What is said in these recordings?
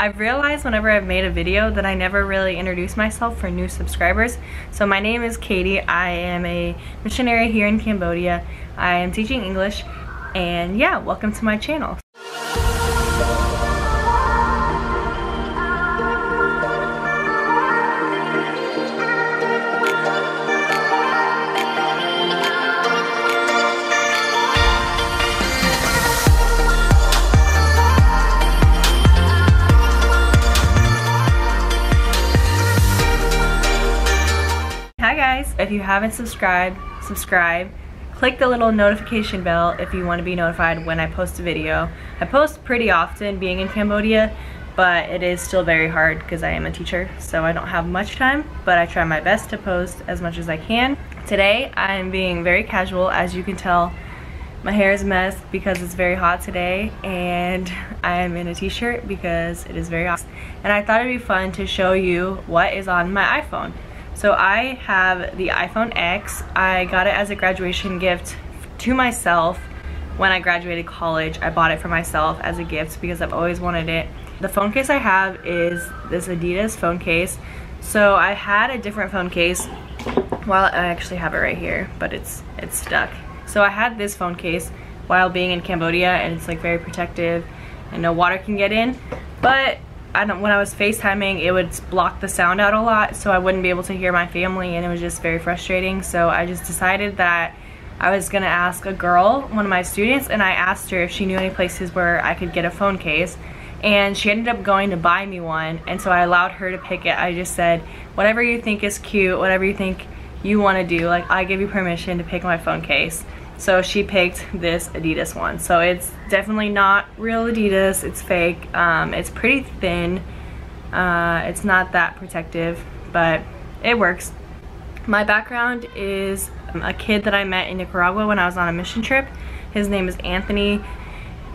I've realized whenever I've made a video that I never really introduce myself for new subscribers. So my name is Katie. I am a missionary here in Cambodia. I am teaching English, and yeah, welcome to my channel. Hi guys, if you haven't subscribed, subscribe. Click the little notification bell if you want to be notified when I post a video. I post pretty often being in Cambodia, but it is still very hard because I am a teacher, so I don't have much time, but I try my best to post as much as I can. Today I'm being very casual. As you can tell, my hair is a mess because it's very hot today, and I'm in a t-shirt because it is very hot. And I thought it'd be fun to show you what is on my iPhone. So I have the iPhone X. I got it as a graduation gift to myself when I graduated college. I bought it for myself as a gift because I've always wanted it. The phone case I have is this Adidas phone case. So I had a different phone case. Well, I actually have it right here, but it's stuck. So I had this phone case while being in Cambodia, and it's like very protective and no water can get in. But when I was FaceTiming, it would block the sound out a lot, so I wouldn't be able to hear my family, and it was just very frustrating. So I just decided that I was gonna ask a girl, one of my students, and I asked her if she knew any places where I could get a phone case, and she ended up going to buy me one, and so I allowed her to pick it. I just said, whatever you think is cute, whatever you think you want to do, like, I give you permission to pick my phone case. So she picked this Adidas one. So it's definitely not real Adidas, it's fake. It's pretty thin. It's not that protective, but it works. My background is a kid that I met in Nicaragua when I was on a mission trip. His name is Anthony.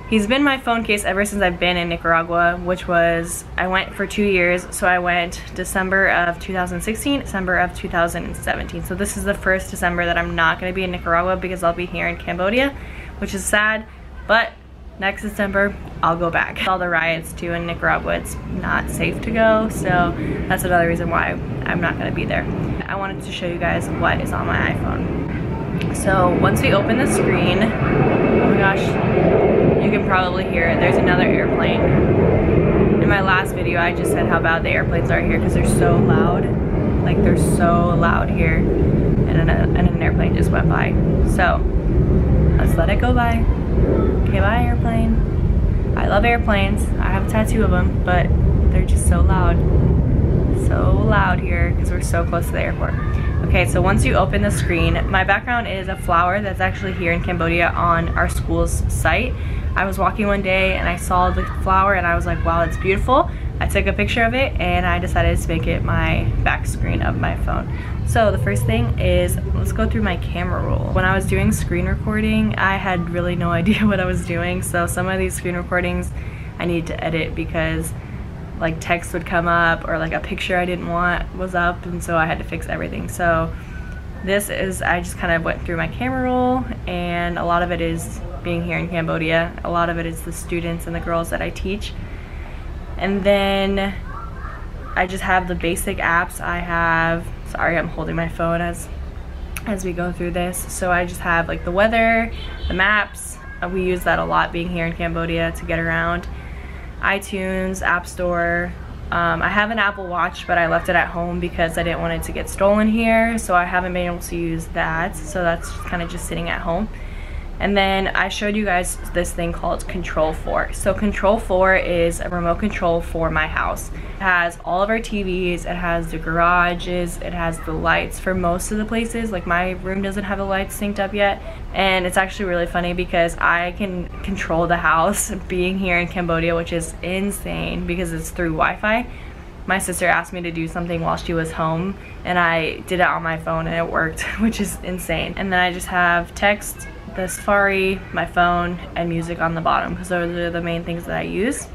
He's been my phone case ever since I've been in Nicaragua, which was, I went for 2 years. So I went December of 2016, December of 2017. So this is the first December that I'm not gonna be in Nicaragua because I'll be here in Cambodia, which is sad, but next December, I'll go back. All the riots too in Nicaragua, it's not safe to go, so that's another reason why I'm not gonna be there. I wanted to show you guys what is on my iPhone. So once we open the screen, oh my gosh, you can probably hear it. There's another airplane. In my last video, I just said how bad the airplanes are here because they're so loud. Like, they're so loud here. And an airplane just went by. So let's let it go by. Okay, bye airplane. I love airplanes. I have a tattoo of them, but they're just so loud. So loud here because we're so close to the airport. Okay, so once you open the screen, my background is a flower that's actually here in Cambodia on our school's site. I was walking one day and I saw the flower and I was like, wow, it's beautiful. I took a picture of it and I decided to make it my back screen of my phone. So the first thing is, let's go through my camera roll. When I was doing screen recording, I had really no idea what I was doing. So some of these screen recordings I need to edit because like text would come up or like a picture I didn't want was up, and so I had to fix everything. So this is, I just kind of went through my camera roll, and a lot of it is being here in Cambodia. A lot of it is the students and the girls that I teach. And then I just have the basic apps I have. Sorry, I'm holding my phone as we go through this. So I just have like the weather, the maps. We use that a lot being here in Cambodia to get around. iTunes, App Store. I have an Apple Watch, but I left it at home because I didn't want it to get stolen here, so I haven't been able to use that. So that's kind of just sitting at home. And then I showed you guys this thing called Control 4. So Control 4 is a remote control for my house. It has all of our TVs, it has the garages, it has the lights for most of the places. Like, my room doesn't have the lights synced up yet. And it's actually really funny because I can control the house being here in Cambodia, which is insane because it's through Wi-Fi. My sister asked me to do something while she was home, and I did it on my phone and it worked, which is insane. And then I just have text, the Safari, my phone, and music on the bottom because those are the main things that I use.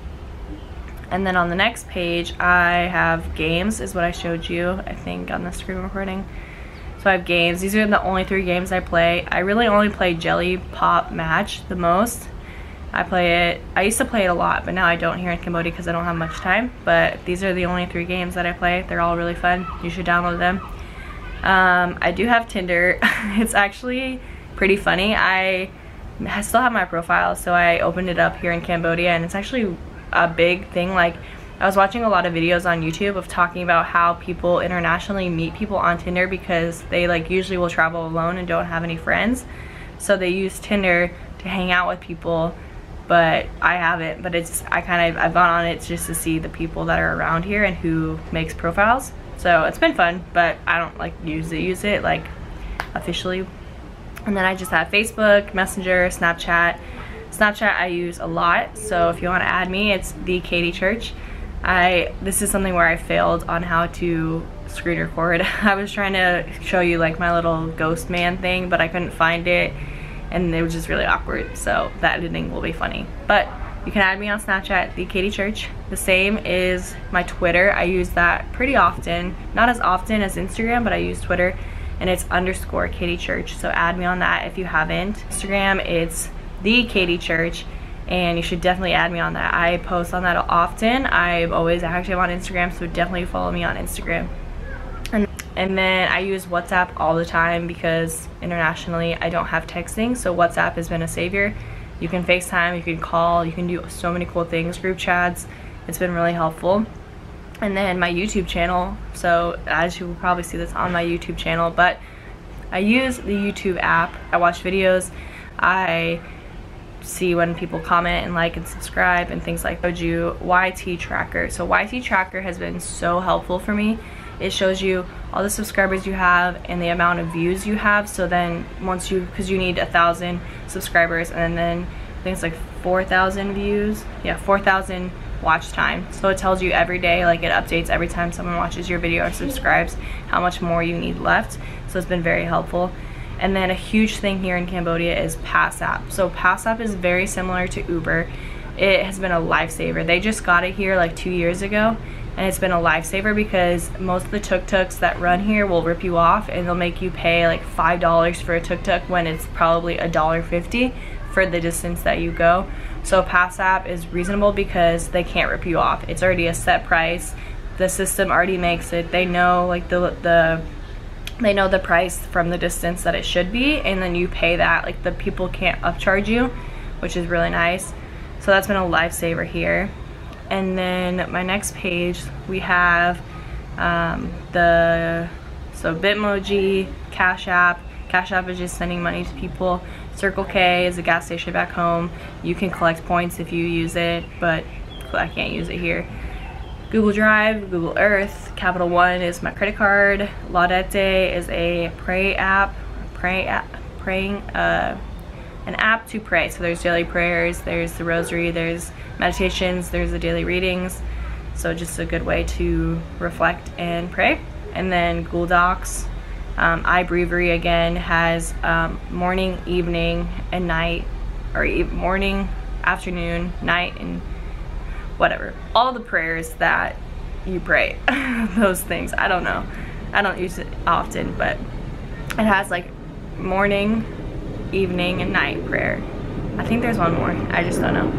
And then on the next page I have games, is what I showed you I think on the screen recording. So I have games. These are the only 3 games I play. I really only play Jelly Pop Match the most, I play it. I used to play it a lot, but now I don't here in Cambodia because I don't have much time. But these are the only 3 games that I play. They're all really fun. You should download them. I do have Tinder. It's actually pretty funny. I still have my profile, so I opened it up here in Cambodia, and it's actually a big thing. Like, I was watching a lot of videos on YouTube of talking about how people internationally meet people on Tinder because they like usually will travel alone and don't have any friends. So they use Tinder to hang out with people, but I haven't. But I've gone on it just to see the people that are around here and who makes profiles. So it's been fun, but I don't like use it like officially. And then I just have Facebook, Messenger, Snapchat. Snapchat I use a lot, so if you want to add me, it's thekatiechurch. This is something where I failed on how to screen record. I was trying to show you like my little ghost man thing, but I couldn't find it, and it was just really awkward, so the editing will be funny. But you can add me on Snapchat, thekatiechurch. The same is my Twitter. I use that pretty often. Not as often as Instagram, but I use Twitter, and it's _Katiechurch. So add me on that if you haven't. Instagram, it's thekatiechurch, and you should definitely add me on that. I post on that often. I'm always active on Instagram, so definitely follow me on Instagram. And then I use WhatsApp all the time because internationally I don't have texting, so WhatsApp has been a savior. You can FaceTime, you can call, you can do so many cool things, group chats. It's been really helpful. And then my YouTube channel, so as you will probably see this on my YouTube channel, but I use the YouTube app. I watch videos, I see when people comment and like and subscribe and things like that. I showed you YT Tracker. So YT Tracker has been so helpful for me. It shows you all the subscribers you have and the amount of views you have. So then once because you need 1,000 subscribers and then I think it's like 4,000 views. Yeah, 4,000 watch time. So it tells you every day, like it updates every time someone watches your video or subscribes how much more you need left. So it's been very helpful. And then a huge thing here in Cambodia is Pass App. So Pass App is very similar to Uber. It has been a lifesaver. They just got it here like 2 years ago, and it's been a lifesaver because most of the tuk-tuks that run here will rip you off and they'll make you pay like $5 for a tuk-tuk when it's probably $1.50 for the distance that you go. So Pass App is reasonable because they can't rip you off. It's already a set price. The system already makes it. They know like they know the price from the distance that it should be, and then you pay that. Like the people can't upcharge you, which is really nice. So that's been a lifesaver here. And then my next page we have Bitmoji, Cash App. Cash App is just sending money to people. Circle K is a gas station back home. You can collect points if you use it, but I can't use it here. Google Drive, Google Earth, Capital One is my credit card. Laudete is a an app to pray. So there's daily prayers, there's the rosary, there's meditations, there's the daily readings. So just a good way to reflect and pray. And then Google Docs. iBreviary again has morning, evening, and night, or morning, afternoon, night, and whatever. All the prayers that you pray. Those things. I don't know. I don't use it often, but it has like morning, evening, and night prayer. I think there's one more. I just don't know.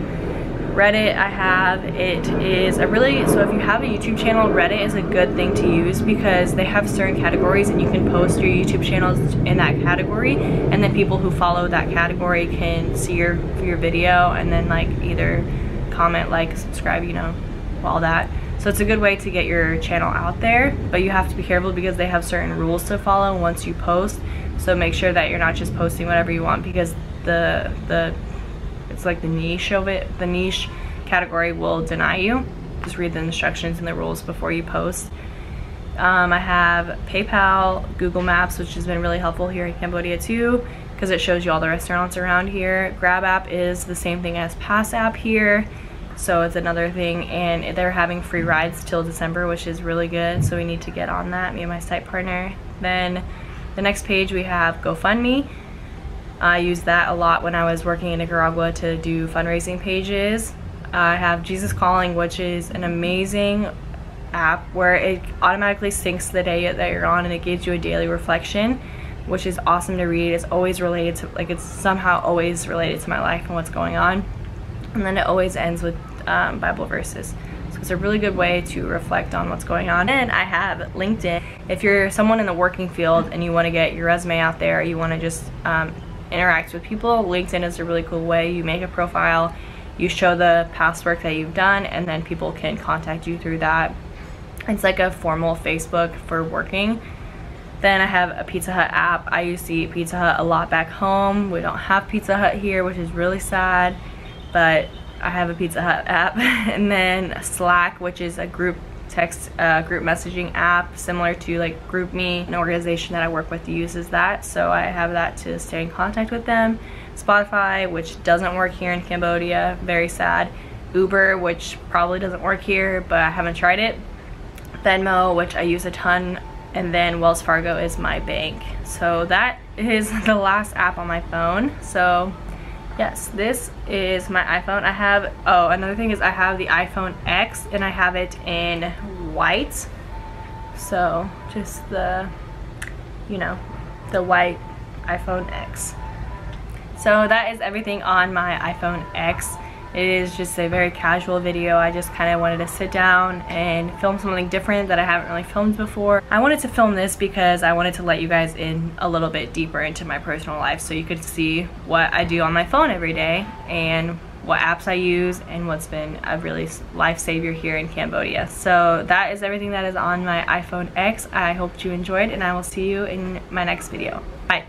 Reddit I have, it is a really, so if you have a YouTube channel, Reddit is a good thing to use because they have certain categories and you can post your YouTube channels in that category, and then people who follow that category can see your video and then like either comment, like, subscribe, you know, all that. So it's a good way to get your channel out there, but you have to be careful because they have certain rules to follow once you post. So make sure that you're not just posting whatever you want, because it's like the niche of it, the niche category will deny you. Just read the instructions and the rules before you post. I have PayPal, Google Maps, which has been really helpful here in Cambodia too, because it shows you all the restaurants around here. Grab App is the same thing as Pass App here, so it's another thing, and they're having free rides till December, which is really good, so we need to get on that, me and my site partner. Then the next page we have GoFundMe. I used that a lot when I was working in Nicaragua to do fundraising pages. I have Jesus Calling, which is an amazing app where it automatically syncs the day that you're on, and it gives you a daily reflection, which is awesome to read. It's always related to, like, it's somehow always related to my life and what's going on. and then it always ends with Bible verses. So it's a really good way to reflect on what's going on. And I have LinkedIn. If you're someone in the working field and you want to get your resume out there, you want to just interact with people, LinkedIn is a really cool way. You make a profile, you show the past work that you've done, and then people can contact you through that. It's like a formal Facebook for working. Then I have a Pizza Hut app. I used to eat Pizza Hut a lot back home. We don't have Pizza Hut here, which is really sad, but I have a Pizza Hut app. And then Slack, which is a group text, group messaging app, similar to like GroupMe. An organization that I work with uses that, so I have that to stay in contact with them. Spotify, which doesn't work here in Cambodia, very sad. Uber, which probably doesn't work here, but I haven't tried it. Venmo, which I use a ton, and then Wells Fargo is my bank. So that is the last app on my phone. So yes, this is my iPhone. I have, oh, another thing is I have the iPhone X, and I have it in white. So just the, you know, the white iPhone X. So that is everything on my iPhone X. It is just a very casual video. I just kind of wanted to sit down and film something different that I haven't really filmed before. I wanted to film this because I wanted to let you guys in a little bit deeper into my personal life, so you could see what I do on my phone every day and what apps I use and what's been a really lifesaver here in Cambodia. So that is everything that is on my iPhone X. I hope you enjoyed, and I will see you in my next video. Bye.